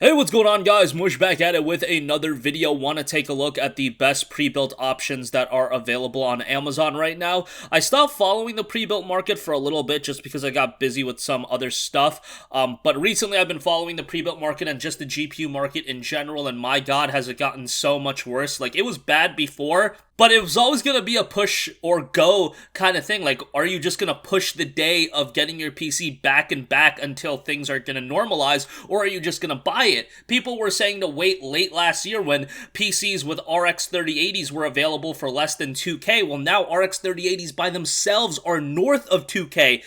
Hey, what's going on, guys? Mush back at it with another video. Want to take a look at the best pre-built options that are available on Amazon right now. I stopped following the pre-built market for a little bit just because I got busy with some other stuff. But recently I've been following the pre-built market and just the GPU market in general, and my god, has it gotten so much worse. Like, it was bad before, but it was always going to be a push or go kind of thing. Like, are you just going to push the day of getting your PC back and back until things are going to normalize, or are you just going to buy it? People were saying to wait late last year when PCs with RX 3080s were available for less than 2K. Well, now RX 3080s by themselves are north of 2K.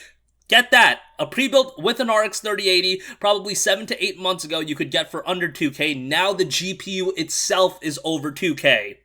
Get that. A pre-built with an RX 3080, probably 7 to 8 months ago, you could get for under 2K. Now the GPU itself is over 2K.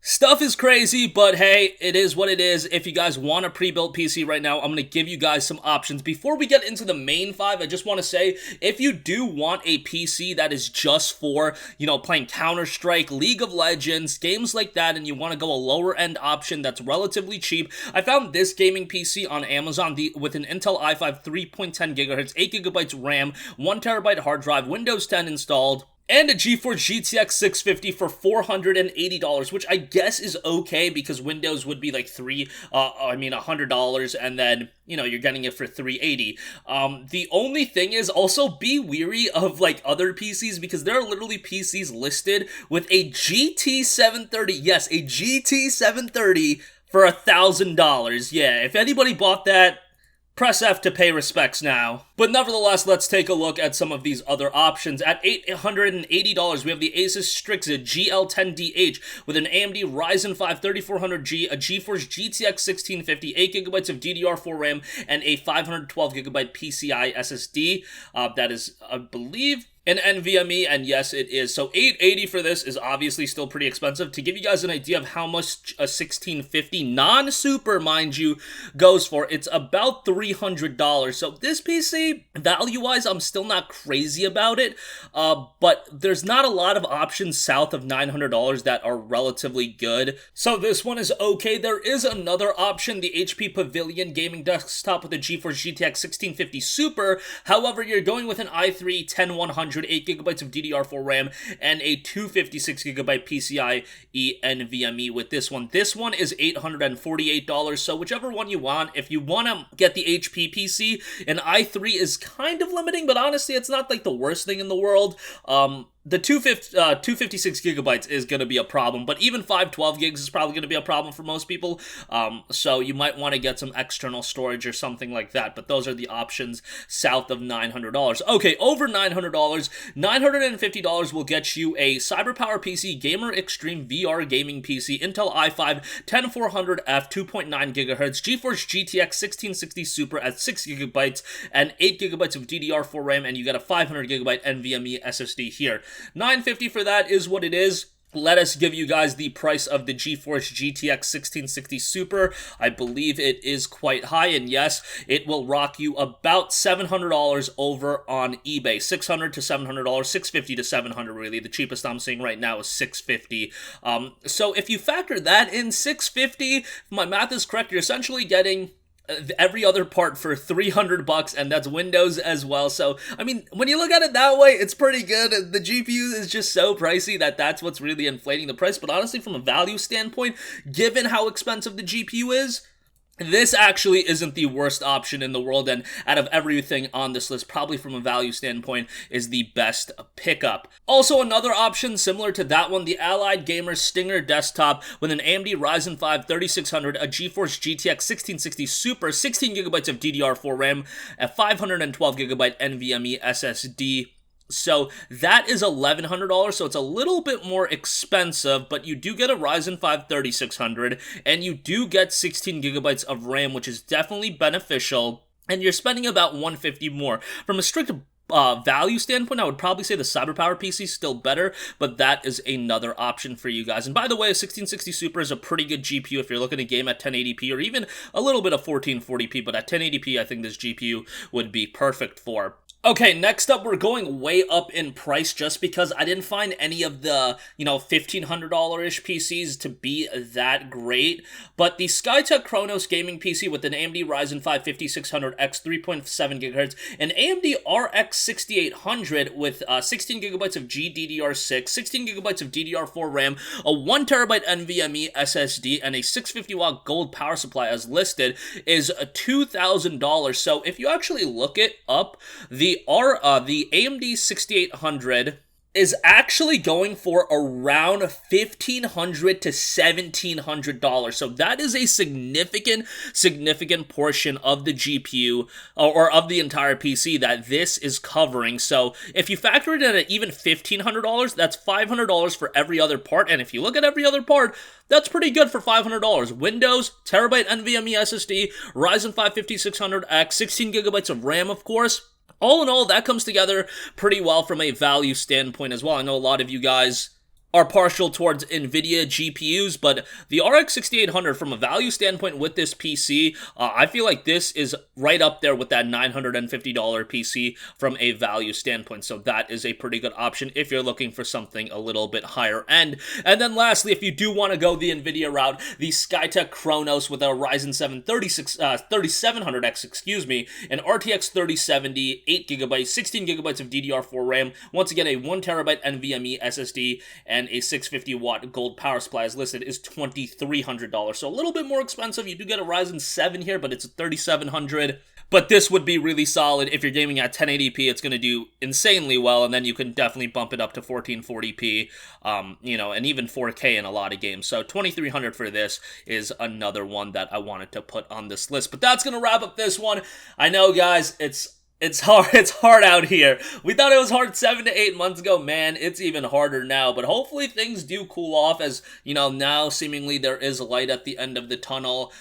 Stuff is crazy, but hey, it is what it is. If you guys want a pre-built PC right now, I'm going to give you guys some options. Before we get into the main 5, I just want to say, if you do want a PC that is just for, playing Counter-Strike, League of Legends, games like that, and you want to go a lower-end option that's relatively cheap, I found this gaming PC on Amazon with an Intel i5 3.10 GHz, 8GB RAM, 1TB hard drive, Windows 10 installed, and a GeForce GTX 650 for $480, which I guess is okay because Windows would be like $100, and then, you're getting it for $380. The only thing is, also be weary of like other PCs because there are literally PCs listed with a GT 730, yes, a GT 730 for $1,000. Yeah, if anybody bought that, press F to pay respects now. But nevertheless, let's take a look at some of these other options. At $880, we have the ASUS Strix GL10DH with an AMD Ryzen 5 3400G, a GeForce GTX 1650, 8GB of DDR4 RAM, and a 512GB PCI SSD. That is, I believe, an NVMe, and yes, it is. So $880 for this is obviously still pretty expensive. To give you guys an idea of how much a 1650 non-super, mind you, goes for, it's about $300. So this PC, value-wise, I'm still not crazy about it, but there's not a lot of options south of $900 that are relatively good. So this one is okay. There is another option, the HP Pavilion gaming desktop with a GeForce GTX 1650 Super. However, you're going with an i3 10100, 8GB of DDR4 RAM, and a 256GB PCIe NVMe with this one. This one is $848, so whichever one you want. If you want to get the HP PC, an i3 is kind of limiting, but honestly, it's not like the worst thing in the world. The 256 gigabytes is going to be a problem, but even 512 gigs is probably going to be a problem for most people, so you might want to get some external storage or something like that, but those are the options south of $900. Okay, over $900, $950 will get you a CyberpowerPC Gamer Xtreme VR Gaming PC, Intel i5 10400F 2.9 GHz, GeForce GTX 1660 Super at 6GB and 8GB of DDR4 RAM, and you get a 500GB NVMe SSD here. $950 for that is what it is. Let us give you guys the price of the GeForce GTX 1660 Super. I believe it is quite high, and yes, it will rock you about $700 over on eBay. $600 to $700, $650 to $700 really. The cheapest I'm seeing right now is $650. So if you factor that in, $650, if my math is correct, you're essentially getting every other part for $300, and that's Windows as well. So, I mean, when you look at it that way, it's pretty good. The GPU is just so pricey that that's what's really inflating the price. But honestly, from a value standpoint, given how expensive the GPU is, this actually isn't the worst option in the world, and out of everything on this list, probably from a value standpoint, is the best pickup. Also, another option similar to that one, the Allied Gamer Stinger desktop with an AMD Ryzen 5 3600, a GeForce GTX 1660 Super, 16GB of DDR4 RAM, a 512GB NVMe SSD. So that is $1,100, so it's a little bit more expensive, but you do get a Ryzen 5 3600, and you do get 16GB of RAM, which is definitely beneficial, and you're spending about $150 more. From a strict value standpoint, I would probably say the CyberpowerPC is still better, but that is another option for you guys. And by the way, a 1660 Super is a pretty good GPU if you're looking to game at 1080p or even a little bit of 1440p, but at 1080p, I think this GPU would be perfect for. Okay, next up, we're going way up in price just because I didn't find any of the, $1,500-ish PCs to be that great. But the Skytech Chronos gaming PC with an AMD Ryzen 5 5600X 3.7 GHz, an AMD RX 6800 with 16 gigabytes of GDDR6, 16 gigabytes of DDR4 RAM, a 1 terabyte NVMe SSD, and a 650-watt gold power supply as listed is $2,000. So if you actually look it up, the AMD 6800 is actually going for around $1,500 to $1,700. So that is a significant portion of the GPU or of the entire PC that this is covering. So if you factor it in at even $1,500, that's $500 for every other part. And if you look at every other part, that's pretty good for $500. Windows, terabyte NVMe SSD, Ryzen 5 5600X, 16 gigabytes of RAM, of course. All in all, that comes together pretty well from a value standpoint as well. I know a lot of you guys are partial towards NVIDIA GPUs, but the RX 6800 from a value standpoint with this PC, I feel like this is right up there with that $950 PC from a value standpoint, so that is a pretty good option if you're looking for something a little bit higher end. And then lastly, if you do want to go the NVIDIA route, the Skytech Chronos with a Ryzen 7 3700X, an RTX 3070, 8GB, 16GB of DDR4 RAM, once again a 1 terabyte NVMe SSD, and a 650-watt gold power supply as listed is $2,300. So a little bit more expensive. You do get a Ryzen 7 here, but it's a 3700. But this would be really solid. If you're gaming at 1080p, it's going to do insanely well, and then you can definitely bump it up to 1440p, and even 4K in a lot of games. So $2,300 for this is another one that I wanted to put on this list. But that's going to wrap up this one. I know, guys, it's hard out here. We thought it was hard 7 to 8 months ago. Man, it's even harder now. But hopefully things do cool off as, now seemingly there is light at the end of the tunnel.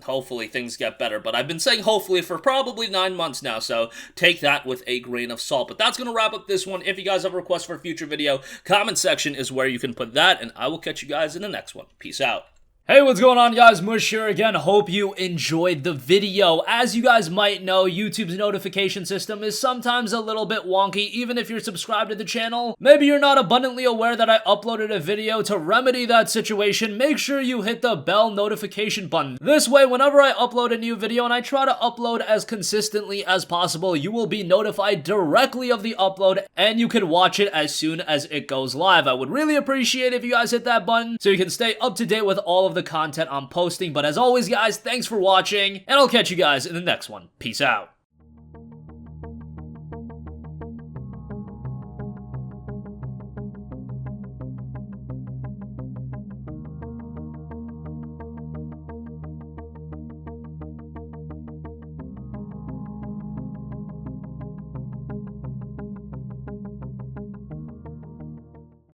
Hopefully things get better. But I've been saying hopefully for probably 9 months now, so take that with a grain of salt. But that's going to wrap up this one. If you guys have a request for a future video, comment section is where you can put that, and I will catch you guys in the next one. Peace out. Hey, what's going on, guys? Mush here again. Hope you enjoyed the video. As you guys might know, YouTube's notification system is sometimes a little bit wonky, even if you're subscribed to the channel. Maybe you're not abundantly aware that I uploaded a video. To remedy that situation, make sure you hit the bell notification button. This way, whenever I upload a new video, and I try to upload as consistently as possible, you will be notified directly of the upload, and you can watch it as soon as it goes live. I would really appreciate if you guys hit that button so you can stay up to date with all of the content I'm posting. But as always, guys, thanks for watching, and I'll catch you guys in the next one. Peace out.